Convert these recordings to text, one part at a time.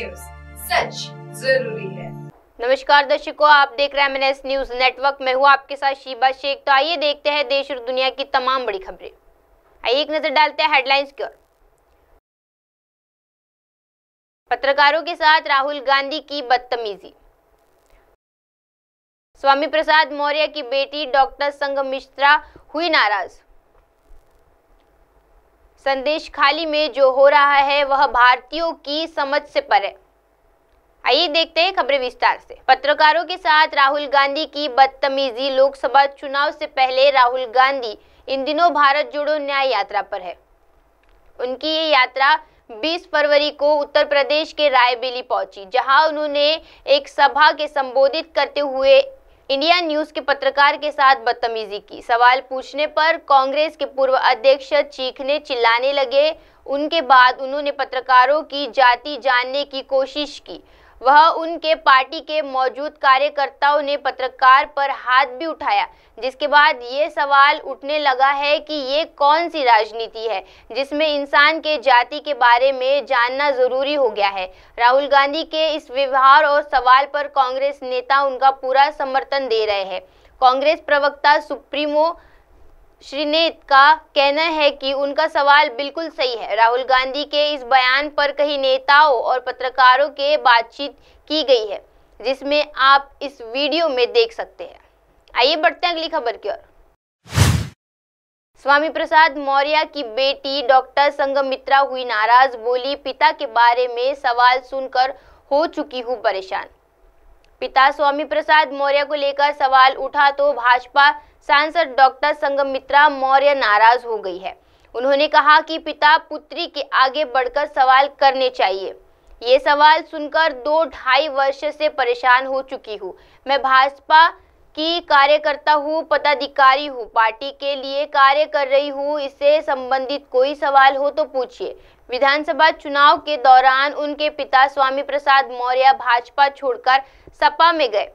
News, सच जरूरी है। नमस्कार दर्शकों, आप देख रहे हैं MNS न्यूज नेटवर्क। मैं हूँ आपके साथ शीबा शेख। तो आइए देखते हैं देश और दुनिया की तमाम बड़ी खबरें। आइए एक नजर डालते हैं हेडलाइंस की ओर। पत्रकारों के साथ राहुल गांधी की बदतमीजी। स्वामी प्रसाद मौर्य की बेटी डॉक्टर संघमित्रा हुई नाराज। संदेश खाली में जो हो रहा है वह भारतीयों की समझ से परे। आइए देखते हैं खबरें विस्तार से। पत्रकारों के साथ राहुल गांधी की बदतमीजी। लोकसभा चुनाव से पहले राहुल गांधी इन दिनों भारत जोड़ो न्याय यात्रा पर है। उनकी ये यात्रा 20 फरवरी को उत्तर प्रदेश के रायबरेली पहुंची, जहां उन्होंने एक सभा के संबोधित करते हुए इंडिया न्यूज के पत्रकार के साथ बदतमीजी की। सवाल पूछने पर कांग्रेस के पूर्व अध्यक्ष चीखने चिल्लाने लगे। उनके बाद उन्होंने पत्रकारों की जाति जानने की कोशिश की। वह उनके पार्टी के मौजूद कार्यकर्ताओं ने पत्रकार पर हाथ भी उठाया, जिसके बाद ये सवाल उठने लगा है कि ये कौन सी राजनीति है जिसमें इंसान के जाति के बारे में जानना जरूरी हो गया है। राहुल गांधी के इस व्यवहार और सवाल पर कांग्रेस नेता उनका पूरा समर्थन दे रहे हैं। कांग्रेस प्रवक्ता सुप्रीमो श्रीनेत का कहना है कि उनका सवाल बिल्कुल सही है। राहुल गांधी के इस बयान पर कई नेताओं और पत्रकारों के बातचीत की गई है, जिसमें आप इस वीडियो में देख सकते हैं। आइए बढ़ते हैं अगली खबर की ओर। स्वामी प्रसाद मौर्य की बेटी डॉक्टर संघमित्रा हुई नाराज। बोली, पिता के बारे में सवाल सुनकर हो चुकी हूँ परेशान। पिता स्वामी प्रसाद मौर्य को लेकर सवाल उठा तो भाजपा सांसद डॉक्टर संघमित्रा मौर्य नाराज हो गई है। उन्होंने कहा कि पिता पुत्री के आगे बढ़कर सवाल करने चाहिए। ये सवाल सुनकर 2-2.5 वर्ष से परेशान हो चुकी हूँ। मैं भाजपा की कार्यकर्ता हूँ, पदाधिकारी हूँ, पार्टी के लिए कार्य कर रही हूँ। इससे संबंधित कोई सवाल हो तो पूछिए। विधानसभा चुनाव के दौरान उनके पिता स्वामी प्रसाद मौर्य भाजपा छोड़कर सपा में गए।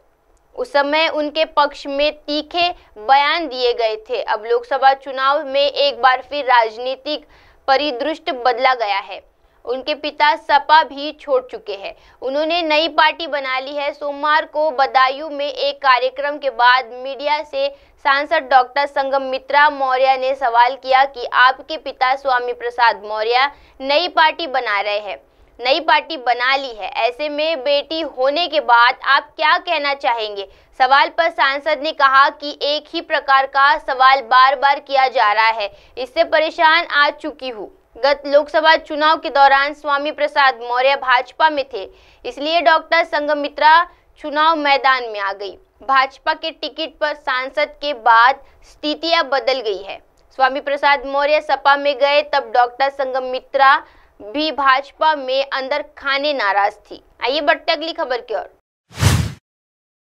उस समय उनके पक्ष में तीखे बयान दिए गए थे। अब लोकसभा चुनाव में एक बार फिर राजनीतिक परिदृश्य बदला गया है। उनके पिता सपा भी छोड़ चुके हैं। उन्होंने नई पार्टी बना ली है। सोमवार को बदायूं में एक कार्यक्रम के बाद मीडिया से सांसद डॉक्टर संघमित्रा मौर्य ने सवाल किया कि आपके पिता स्वामी प्रसाद मौर्य नई पार्टी बना रहे हैं, नई पार्टी बना ली है, ऐसे में बेटी होने के बाद आप क्या कहना चाहेंगे। सवाल पर सांसद ने कहा कि एक ही प्रकार का सवाल बार बार किया जा रहा है, इससे परेशान आ चुकी हूँ। गत लोकसभा चुनाव के दौरान स्वामी प्रसाद मौर्य भाजपा में थे, इसलिए डॉक्टर संघमित्रा चुनाव मैदान में आ गई। भाजपा के टिकट पर सांसद के बाद स्थितियां बदल गई है। स्वामी प्रसाद मौर्य सपा में गए तब डॉक्टर संघमित्रा भी भाजपा में अंदर खाने नाराज थी। आइए बढ़ते अगली खबर की ओर।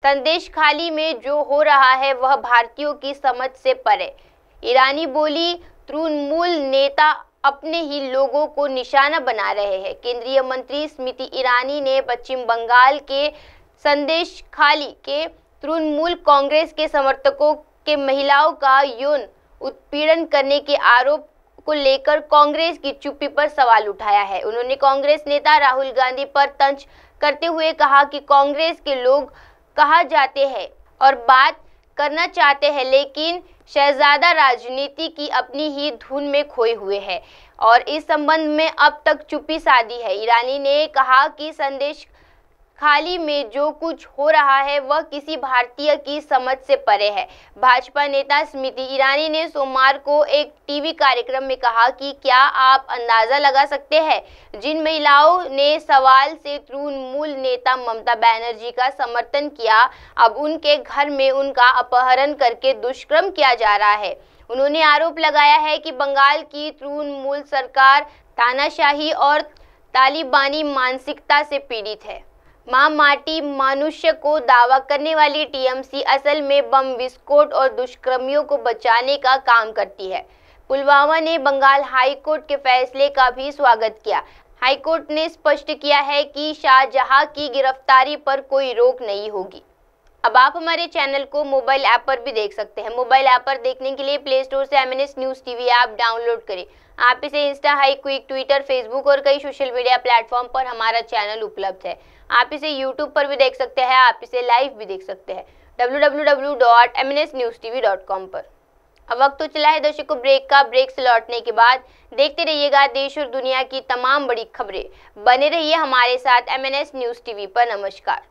संदेश खाली में जो हो रहा है वह भारतीयों की समझ से परे। ईरानी बोली, तृणमूल नेता अपने ही लोगों को निशाना बना रहे हैं। केंद्रीय मंत्री स्मृति ईरानी ने पश्चिम बंगाल के संदेश खाली के तृणमूल कांग्रेस के समर्थकों के महिलाओं का यौन उत्पीड़न करने के आरोप को लेकर कांग्रेस की चुप्पी पर सवाल उठाया है। उन्होंने कांग्रेस नेता राहुल गांधी पर तंज करते हुए कहा कि कांग्रेस के लोग कहा जाते हैं और बात करना चाहते हैं, लेकिन शहजादा राजनीति की अपनी ही धुन में खोए हुए हैं और इस संबंध में अब तक चुप्पी साधी है। ईरानी ने कहा कि संदेश खाली में जो कुछ हो रहा है वह किसी भारतीय की समझ से परे है। भाजपा नेता स्मृति ईरानी ने सोमवार को एक टीवी कार्यक्रम में कहा कि क्या आप अंदाजा लगा सकते हैं, जिन महिलाओं ने सवाल से तृणमूल नेता ममता बनर्जी का समर्थन किया, अब उनके घर में उनका अपहरण करके दुष्कर्म किया जा रहा है। उन्होंने आरोप लगाया है कि बंगाल की तृणमूल सरकार तानाशाही और तालिबानी मानसिकता से पीड़ित है। मां माटी मनुष्य को दावा करने वाली टीएमसी असल में बम विस्फोट और दुष्कर्मियों को बचाने का काम करती है। पुलवामा ने बंगाल हाई कोर्ट के फैसले का भी स्वागत किया। हाई कोर्ट ने स्पष्ट किया है कि शाहजहां की गिरफ्तारी पर कोई रोक नहीं होगी। अब आप हमारे चैनल को मोबाइल ऐप पर भी देख सकते हैं। मोबाइल ऐप पर देखने के लिए प्ले स्टोर से MNS news TV app download करें। आप इसे Insta, high quick, Twitter, Facebook और कई सोशल मीडिया प्लेटफॉर्म पर हमारा चैनल उपलब्ध है। आप इसे यूट्यूब पर भी देख सकते हैं। आप इसे लाइव भी देख सकते हैं www.mnsnewstv.com पर। अब वक्त तो चला है दर्शकों ब्रेक का। ब्रेक से लौटने के बाद देखते रहिएगा देश और दुनिया की तमाम बड़ी खबरें। बने रहिए हमारे साथ MNS न्यूज़ टीवी पर। नमस्कार।